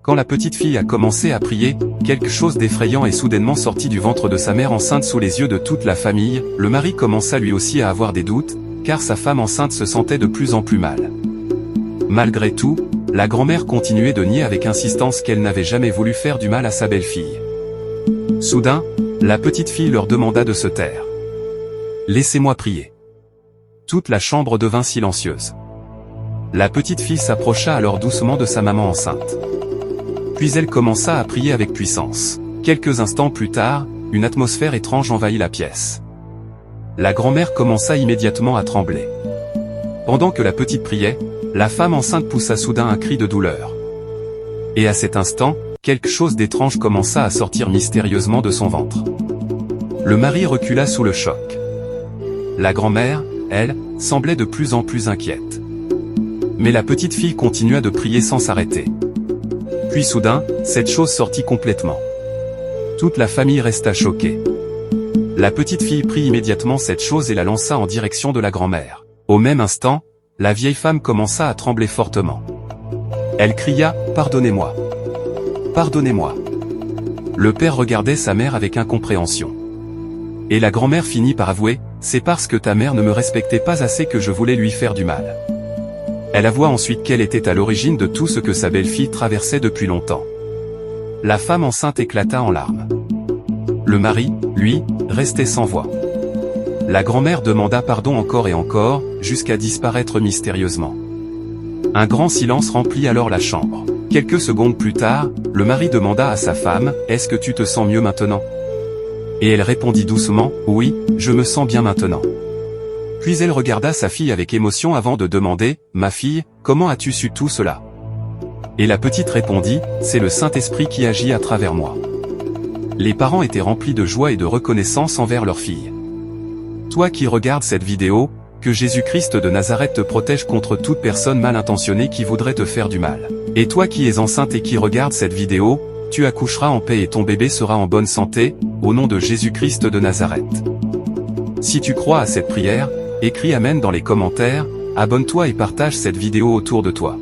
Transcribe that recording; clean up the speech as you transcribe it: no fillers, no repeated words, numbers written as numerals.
Quand la petite fille a commencé à prier, quelque chose d'effrayant est soudainement sorti du ventre de sa mère enceinte sous les yeux de toute la famille. Le mari commença lui aussi à avoir des doutes, car sa femme enceinte se sentait de plus en plus mal. Malgré tout, la grand-mère continuait de nier avec insistance qu'elle n'avait jamais voulu faire du mal à sa belle-fille. Soudain, la petite fille leur demanda de se taire. « Laissez-moi prier. » Toute la chambre devint silencieuse. La petite fille s'approcha alors doucement de sa maman enceinte. Puis elle commença à prier avec puissance. Quelques instants plus tard, une atmosphère étrange envahit la pièce. La grand-mère commença immédiatement à trembler. Pendant que la petite priait, la femme enceinte poussa soudain un cri de douleur. Et à cet instant, quelque chose d'étrange commença à sortir mystérieusement de son ventre. Le mari recula sous le choc. La grand-mère, elle, semblait de plus en plus inquiète. Mais la petite fille continua de prier sans s'arrêter. Puis soudain, cette chose sortit complètement. Toute la famille resta choquée. La petite fille prit immédiatement cette chose et la lança en direction de la grand-mère. Au même instant, la vieille femme commença à trembler fortement. Elle cria « Pardonnez-moi. Pardonnez-moi. » Le père regardait sa mère avec incompréhension. Et la grand-mère finit par avouer « C'est parce que ta mère ne me respectait pas assez que je voulais lui faire du mal. » Elle avoua ensuite qu'elle était à l'origine de tout ce que sa belle-fille traversait depuis longtemps. La femme enceinte éclata en larmes. Le mari, lui, restait sans voix. La grand-mère demanda pardon encore et encore, jusqu'à disparaître mystérieusement. Un grand silence remplit alors la chambre. Quelques secondes plus tard, le mari demanda à sa femme « Est-ce que tu te sens mieux maintenant ?» Et elle répondit doucement « Oui, je me sens bien maintenant. » Puis elle regarda sa fille avec émotion avant de demander « Ma fille, comment as-tu su tout cela ?» Et la petite répondit « C'est le Saint-Esprit qui agit à travers moi. » Les parents étaient remplis de joie et de reconnaissance envers leur fille. Toi qui regardes cette vidéo, que Jésus-Christ de Nazareth te protège contre toute personne mal intentionnée qui voudrait te faire du mal. Et toi qui es enceinte et qui regardes cette vidéo, tu accoucheras en paix et ton bébé sera en bonne santé, au nom de Jésus-Christ de Nazareth. Si tu crois à cette prière, écris Amen dans les commentaires, abonne-toi et partage cette vidéo autour de toi.